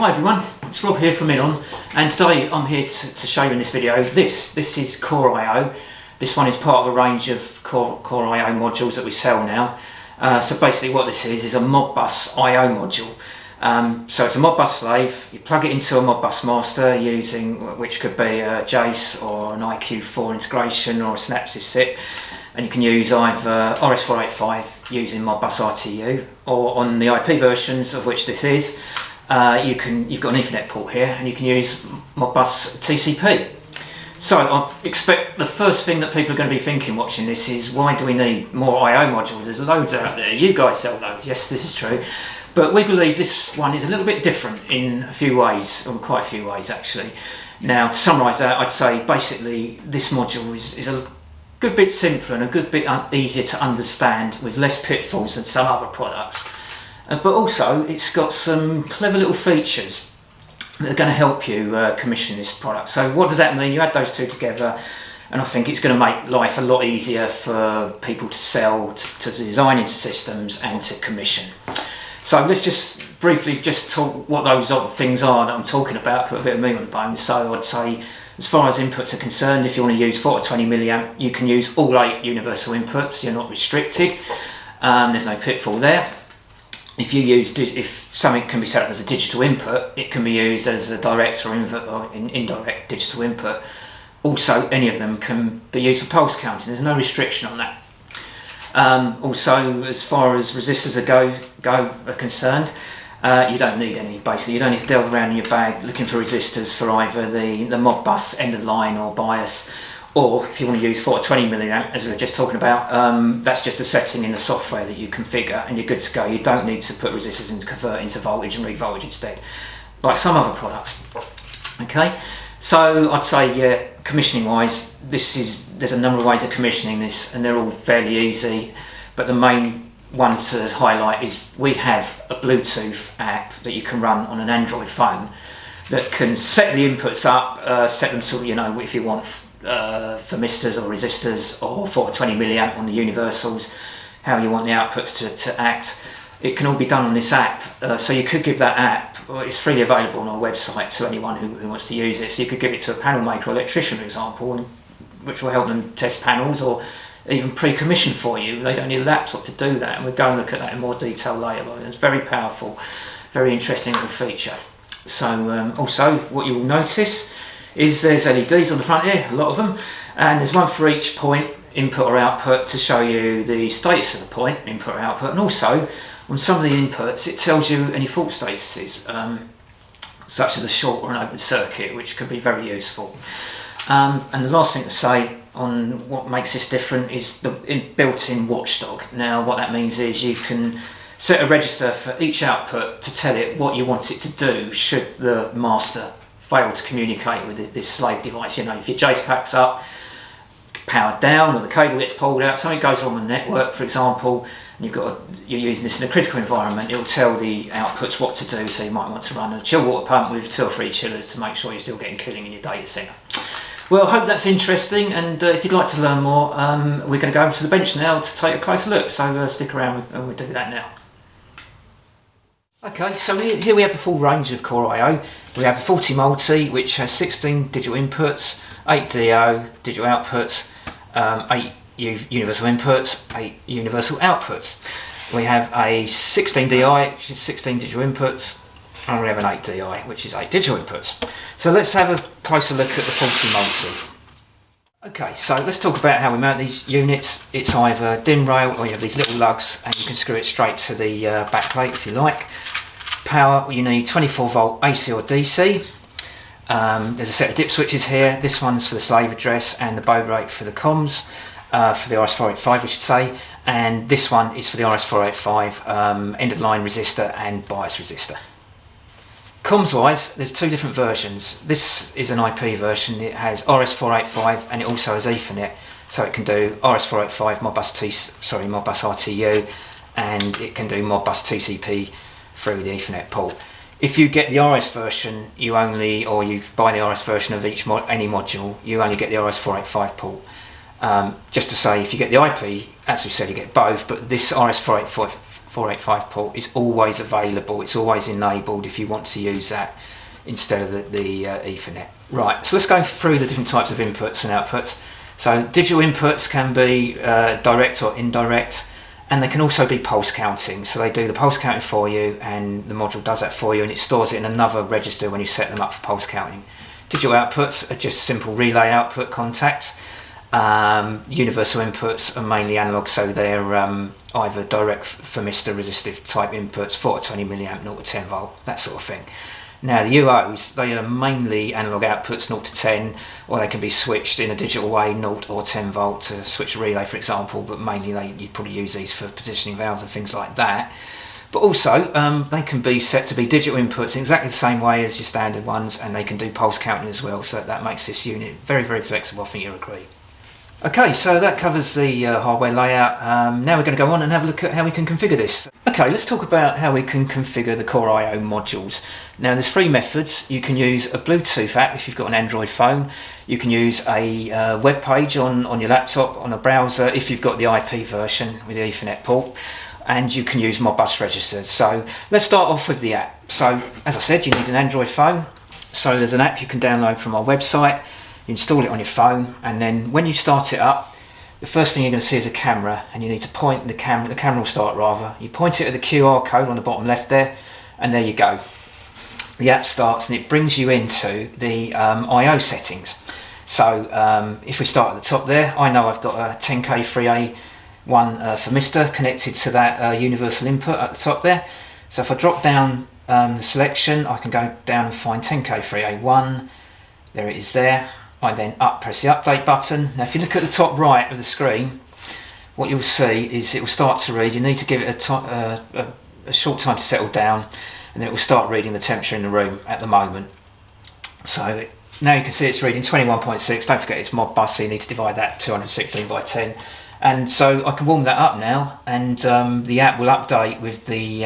hi everyone, it's Rob here from Innon, and today I'm here to show you in this video, this is Core I/O. This one is part of a range of Core I/O modules that we sell now. So basically what this is a Modbus I/O module. So it's a Modbus slave, you plug it into a Modbus master which could be a Jace or an IQ4 integration or a Synapsys SIP. And you can use either RS485 using Modbus RTU, or on the IP versions, of which this is, you've got an Ethernet port here, and you can use Modbus TCP. So I expect the first thing that people are going to be thinking watching this is, why do we need more I/O modules? There's loads out there. You guys sell those. Yes, this is true. But we believe this one is a little bit different in a few ways, or quite a few ways actually. Now, to summarise that, I'd say basically this module is a good bit simpler and a good bit easier to understand, with less pitfalls than some other products. But also it's got some clever little features that are going to help you commission this product. So what does that mean? You add those two together, and I think it's going to make life a lot easier for people to sell, to design into systems and to commission. So let's just briefly talk what those things are that I'm talking about, put a bit of meat on the bone. So I'd say, as far as inputs are concerned, if you want to use 4 to 20 milliamp, you can use all 8 universal inputs. You're not restricted. There's no pitfall there. If something can be set up as a digital input, it can be used as a direct or indirect digital input. Also, any of them can be used for pulse counting. There's no restriction on that. Also, as far as resistors are concerned, you don't need any. Basically, you don't need to delve around in your bag looking for resistors for either the Modbus end of line or bias, or if you want to use 4 to 20 milliamp, as we were just talking about, that's just a setting in the software that you configure and you're good to go. You don't need to put resistors in to convert into voltage and re-voltage instead, like some other products. Okay, so I'd say, yeah, commissioning wise, there's a number of ways of commissioning this, and they're all fairly easy, but the main one to highlight is we have a Bluetooth app that you can run on an Android phone that can set the inputs up, set them to, if you want thermistors or resistors, or 4 to 20 milliamp on the universals, how you want the outputs to act. It can all be done on this app. So you could give that app, it's freely available on our website to anyone who wants to use it. So you could give it to a panel maker or electrician, for example, which will help them test panels or even pre-commission for you. They don't need a laptop to do that, and we'll go and look at that in more detail later. But it's very powerful, very interesting little feature. So also what you will notice is there's LEDs on the front here, a lot of them, and there's one for each point, input or output, to show you the status of the point, input or output, and also on some of the inputs it tells you any fault statuses, such as a short or an open circuit, which can be very useful. And the last thing to say on what makes this different is the built-in watchdog. Now what that means is you can set a register for each output to tell it what you want it to do should the master fail to communicate with this slave device. If your Jace packs up, powered down, or the cable gets pulled out, something goes wrong with the network, for example, and you're using this in a critical environment, it'll tell the outputs what to do. So you might want to run a chill water pump with 2 or 3 chillers to make sure you're still getting cooling in your data center. Well, I hope that's interesting, and if you'd like to learn more, we're going to go over to the bench now to take a closer look, so stick around and we'll do that now. Okay, so here we have the full range of Core I/O. We have the 40 multi, which has 16 digital inputs, 8 DO digital outputs, 8 universal inputs, 8 universal outputs. We have a 16 DI, which is 16 digital inputs, and we have an 8 DI, which is 8 digital inputs. So let's have a closer look at the 40 multi. Okay, so let's talk about how we mount these units. It's either DIN rail, or you have these little lugs, and you can screw it straight to the backplate if you like. Power, you need 24 volt AC or DC. There's a set of dip switches here. This one's for the slave address and the baud rate for the comms, for the RS485 we should say, and this one is for the RS485 end of line resistor and bias resistor. Comms wise, there's 2 different versions. This is an IP version. It has RS485 and it also has Ethernet, so it can do RS485 Modbus RTU, and it can do Modbus TCP through the Ethernet port. If you get the RS version, you buy the RS version of any module, you only get the RS485 port. Just to say, if you get the IP, as we said, you get both, but this RS485 port is always available, it's always enabled if you want to use that instead of the Ethernet. Right, so let's go through the different types of inputs and outputs. So digital inputs can be direct or indirect, and they can also be pulse counting. So they do the pulse counting for you, and the module does that for you, and it stores it in another register when you set them up for pulse counting. Digital outputs are just simple relay output contacts. Universal inputs are mainly analog, so they're either direct thermistor resistive type inputs, 4 to 20 milliamp, 0 to 10 volt, that sort of thing. Now the UOs, they are mainly analog outputs, 0 to 10, or they can be switched in a digital way, 0 or 10 volt to switch a relay, for example, but mainly you probably use these for positioning valves and things like that. But also, they can be set to be digital inputs in exactly the same way as your standard ones, and they can do pulse counting as well, so that makes this unit very, very flexible, I think you'll agree. Okay, so that covers the hardware layout. Now we're going to go on and have a look at how we can configure this. Okay, let's talk about how we can configure the Core I/O modules. Now there's three methods. You can use a Bluetooth app if you've got an Android phone. You can use a web page on your laptop, on a browser if you've got the IP version with the Ethernet port. And you can use Modbus registers. So let's start off with the app. So as I said, you need an Android phone. So there's an app you can download from our website. You install it on your phone, and then when you start it up, the first thing you're going to see is a camera, and you need to point the camera will start rather. You point it at the QR code on the bottom left there, and there you go. The app starts and it brings you into the I/O settings. So if we start at the top there, I know I've got a 10K 3A one thermistor connected to that universal input at the top there. So if I drop down the selection, I can go down and find 10K 3A1. There it is there. I then press the update button. Now if you look at the top right of the screen, what you'll see is it will start to read. You need to give it a short time to settle down, and then it will start reading the temperature in the room at the moment. So now you can see it's reading 21.6. Don't forget it's Modbus, so you need to divide that 216 by 10. And so I can warm that up now, and the app will update with the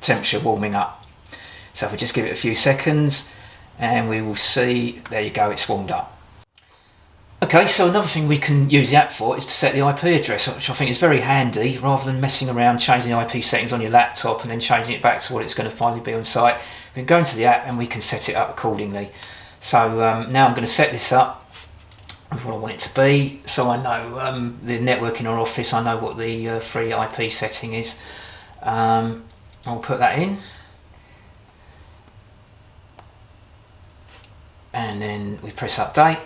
temperature warming up. So if we just give it a few seconds, and we will see, there you go, it's warmed up. Okay, so another thing we can use the app for is to set the IP address, which I think is very handy. Rather than messing around changing the IP settings on your laptop and then changing it back to what it's going to finally be on site, we can go into the app and we can set it up accordingly. So now I'm going to set this up with what I want it to be, so I know the network in our office, I know what the free IP setting is. I'll put that in. And then we press update,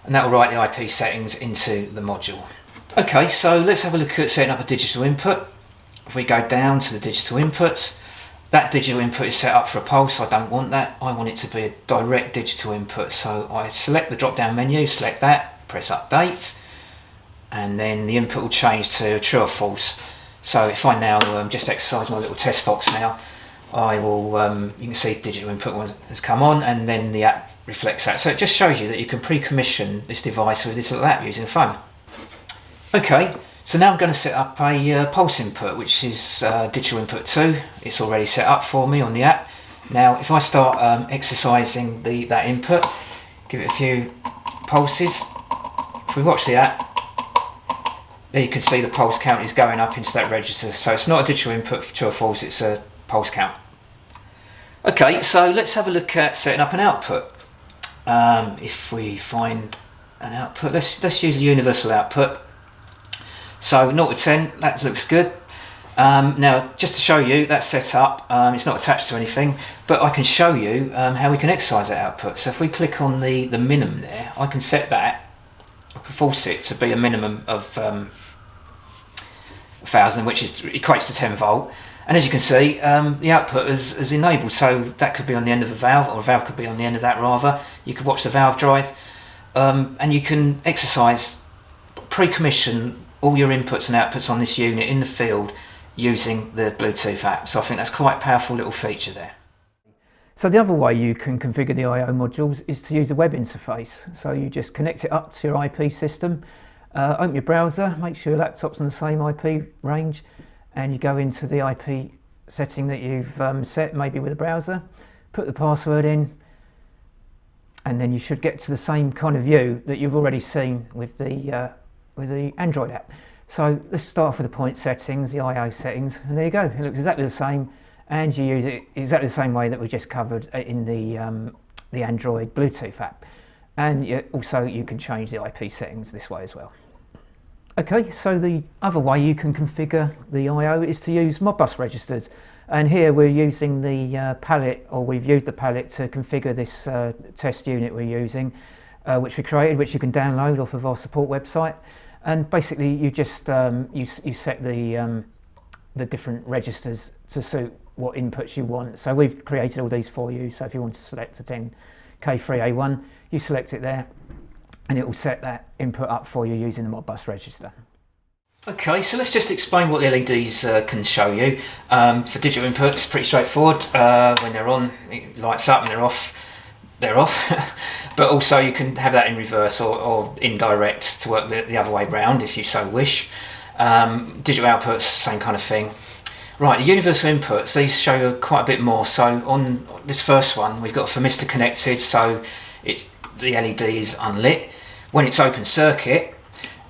and that will write the IP settings into the module. Okay, so let's have a look at setting up a digital input. If we go down to the digital inputs, that digital input is set up for a pulse. I don't want that. I want it to be a direct digital input. So I select the drop down menu, select that, press update, and then the input will change to true or false. So if I now just exercise my little test box now, I will, you can see digital input has come on, and then the app reflects that. So it just shows you that you can pre-commission this device with this little app using a phone. Okay, so now I'm going to set up a pulse input, which is digital input 2. It's already set up for me on the app. Now if I start exercising that input, give it a few pulses, if we watch the app, there you can see the pulse count is going up into that register. So it's not a digital input for true or false, it's a pulse count. Okay, so let's have a look at setting up an output. If we find an output, let's use a universal output. So 0 to 10, that looks good. Now just to show you that's set up, it's not attached to anything, but I can show you how we can exercise that output. So if we click on the minimum there, I can set that, I can force it to be a minimum of 1000, which equates to 10 volt. And as you can see, the output is enabled, so that could be on the end of a valve, or a valve could be on the end of that rather. You could watch the valve drive, and you can exercise, pre-commission all your inputs and outputs on this unit in the field using the Bluetooth app. So I think that's quite a powerful little feature there. So the other way you can configure the I/O modules is to use a web interface. So you just connect it up to your IP system, open your browser, make sure your laptop's on the same IP range, and you go into the IP setting that you've set, maybe with a browser, put the password in, and then you should get to the same kind of view that you've already seen with the with the Android app. So let's start off with the point settings, the I/O settings, and there you go. It looks exactly the same, and you use it exactly the same way that we just covered in the Android Bluetooth app. And also you can change the IP settings this way as well. Okay, so the other way you can configure the I/O is to use Modbus registers. And here we're using the palette, or we've used the palette to configure this test unit we're using, which we created, which you can download off of our support website. And basically you just you set the different registers to suit what inputs you want. So we've created all these for you. So if you want to select a 10K3A1, you select it there, and it will set that input up for you using the Modbus register. Okay, so let's just explain what the LEDs can show you. For digital inputs, pretty straightforward. When they're on, it lights up, and they're off, they're off. But also you can have that in reverse or indirect to work the other way round if you so wish. Digital outputs, same kind of thing. Right, the universal inputs, these show you quite a bit more. So on this first one, we've got a thermistor connected, so the LED is unlit. When it's open circuit,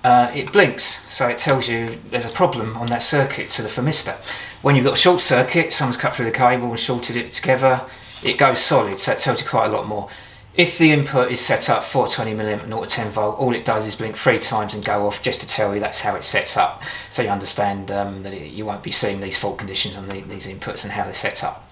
it blinks, so it tells you there's a problem on that circuit to the thermistor. When you've got a short circuit, someone's cut through the cable and shorted it together, it goes solid, so it tells you quite a lot more. If the input is set up 420 milliamp 0 to 10 volt, all it does is blink 3 times and go off, just to tell you that's how it's set up, so you understand that you won't be seeing these fault conditions on these inputs and how they're set up.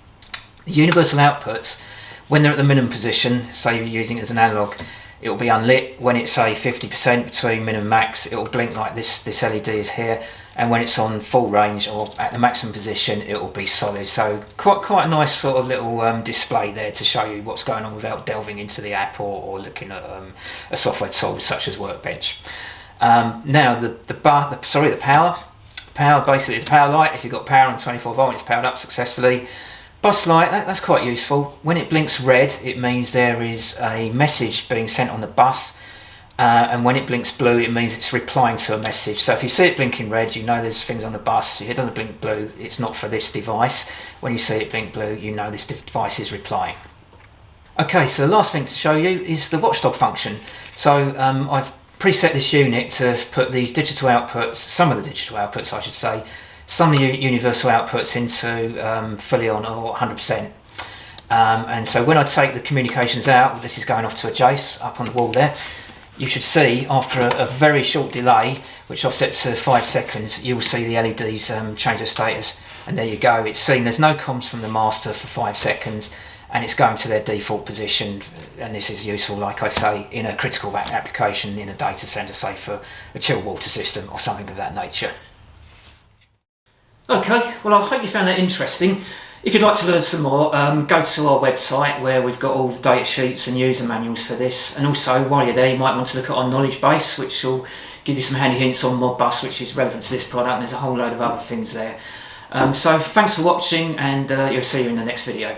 The universal outputs, when they're at the minimum position, say you're using it as an analog, it will be unlit. When it's say 50% between min and max, it will blink like this LED is here, and when it's on full range or at the maximum position, it will be solid. So quite a nice sort of little display there to show you what's going on without delving into the app or looking at a software tool such as Workbench. Now the power basically is a power light. If you've got power on 24 volt, it's powered up successfully. Bus light, that's quite useful. When it blinks red, it means there is a message being sent on the bus, and when it blinks blue, it means it's replying to a message. So if you see it blinking red, you know there's things on the bus. If it doesn't blink blue, it's not for this device. When you see it blink blue, you know this device is replying. Okay, so the last thing to show you is the watchdog function. So I've preset this unit to put these digital outputs, some of the digital outputs I should say, some of the universal outputs into fully on or 100%. And so when I take the communications out, this is going off to a Jace up on the wall there, you should see after a very short delay, which I've set to 5 seconds, you will see the LEDs change their status. And there you go, it's seen there's no comms from the master for 5 seconds, and it's going to their default position. And this is useful, like I say, in a critical application in a data center, say for a chilled water system or something of that nature. Okay, well I hope you found that interesting. If you'd like to learn some more, go to our website where we've got all the data sheets and user manuals for this. And also, while you're there, you might want to look at our knowledge base, which will give you some handy hints on Modbus, which is relevant to this product, and there's a whole load of other things there. So thanks for watching, and you'll see you in the next video.